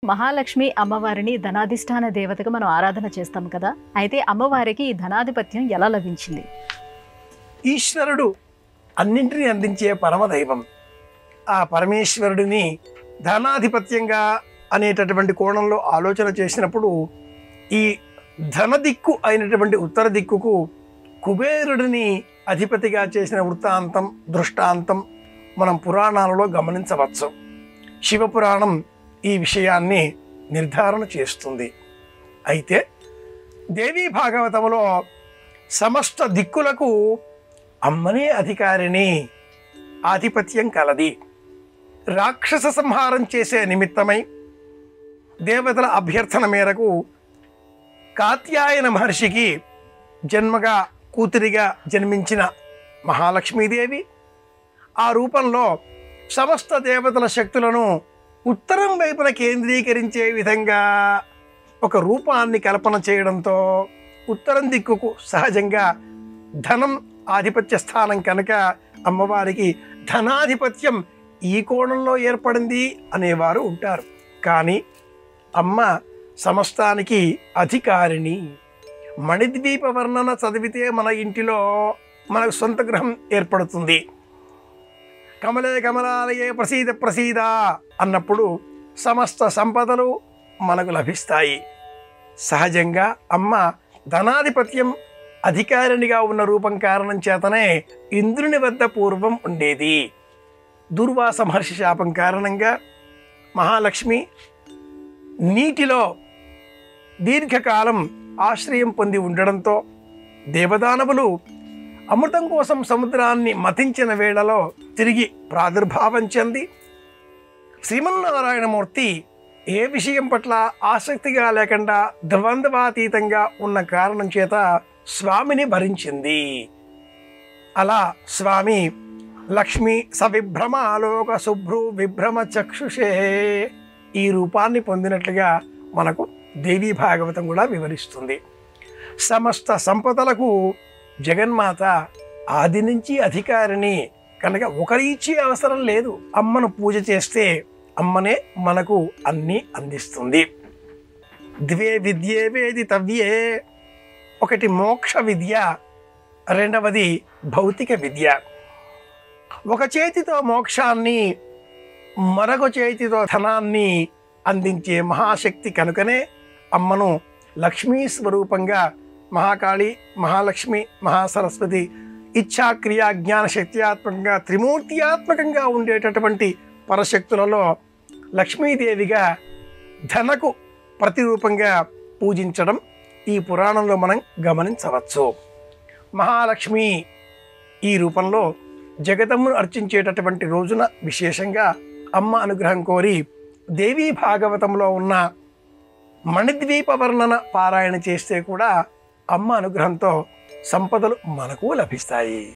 మహాలక్ష్మి అమ్మవారిని ధనాధిష్టాన దేవతగా మనం ఆరాధన చేస్తాం కదా. అయితే అమ్మవారికి ఈ ధనాధిపత్యం ఎలా లభించింది? ఈశ్వరుడు అన్నింటినీ అందించే పరమదైవం. ఆ పరమేశ్వరుడిని ధనాధిపత్యంగా అనేటటువంటి కోణంలో ఆలోచన చేసినప్పుడు ఈ ధన దిక్కు అయినటువంటి ఉత్తర దిక్కుకు కుబేరుడిని అధిపతిగా చేసిన వృత్తాంతం దృష్టాంతం మనం పురాణాలలో గమనించవచ్చు. శివపురాణం ఈ విషయాన్ని నిర్ధారణ చేస్తుంది. అయితే దేవీ భాగవతంలో సమస్త దిక్కులకు అమ్మనే అధికారిని, ఆధిపత్యం కలది. రాక్షస సంహారం చేసే నిమిత్తమై దేవతల అభ్యర్థన మేరకు కాత్యాయన మహర్షికి జన్మగా కూతురిగా జన్మించిన మహాలక్ష్మీదేవి ఆ రూపంలో సమస్త దేవతల శక్తులను ఉత్తరం వైపున కేంద్రీకరించే విధంగా ఒక రూపాన్ని కల్పన చేయడంతో ఉత్తరం దిక్కుకు సహజంగా ధనం ఆధిపత్య స్థానం కనుక అమ్మవారికి ధనాధిపత్యం ఈ కోణంలో ఏర్పడింది అనేవారు ఉంటారు. కానీ అమ్మ సమస్తానికి అధికారిణి. మణిద్వీప వర్ణన చదివితే మన ఇంటిలో మనకు సొంత గ్రహం ఏర్పడుతుంది. కమలే కమలాలయే ప్రసీద ప్రసీద అన్నప్పుడు సమస్త సంపదలు మనకు లభిస్తాయి. సహజంగా అమ్మ ధనాధిపత్యం అధికారినిగా ఉన్న రూపం కారణం చేతనే ఇంద్రుని వద్ద పూర్వం ఉండేది. దుర్వాస మహర్షి శాపం కారణంగా మహాలక్ష్మి నీటిలో దీర్ఘకాలం ఆశ్రయం పొంది ఉండడంతో దేవదానవులు అమృతం కోసం సముద్రాన్ని మతించిన వేళలో తిరిగి ప్రాదుర్భావం చెంది శ్రీమన్నారాయణమూర్తి ఏ విషయం పట్ల ఆసక్తిగా లేకుండా ద్వంద్వాతీతంగా ఉన్న కారణం చేత స్వామిని భరించింది. అలా స్వామి లక్ష్మి సవిభ్రమాలోక శుభ్రు విభ్రమ చక్షుషే ఈ రూపాన్ని పొందినట్లుగా మనకు దేవీ భాగవతం కూడా వివరిస్తుంది. సమస్త సంపదలకు జగన్మాత ఆది నుంచి అధికారిని కనుక ఒకరి ఇచ్చే అవసరం లేదు. అమ్మను పూజ చేస్తే అమ్మనే మనకు అన్నీ అందిస్తుంది. ద్వే విద్యే వేదితవ్యే, ఒకటి మోక్ష విద్య, రెండవది భౌతిక విద్య. ఒక చేతితో మోక్షాన్ని మరొక చేతితో ధనాన్ని అందించే మహాశక్తి కనుకనే అమ్మను లక్ష్మీ స్వరూపంగా మహాకాళి, మహాలక్ష్మి, మహాసరస్వతి ఇచ్ఛా క్రియా జ్ఞాన శక్త్యాత్మకంగా త్రిమూర్తియాత్మకంగా ఉండేటటువంటి పరశక్తులలో లక్ష్మీదేవిగా ధనకు ప్రతిరూపంగా పూజించడం ఈ పురాణంలో మనం గమనించవచ్చు. మహాలక్ష్మి ఈ రూపంలో జగదమ్మును అర్చించేటటువంటి రోజున విశేషంగా అమ్మ అనుగ్రహం కోరి దేవీ భాగవతంలో ఉన్న మణిద్వీప వర్ణన పారాయణ చేస్తే కూడా అమ్మ అనుగ్రహంతో సంపదలు మనకు లభిస్తాయి.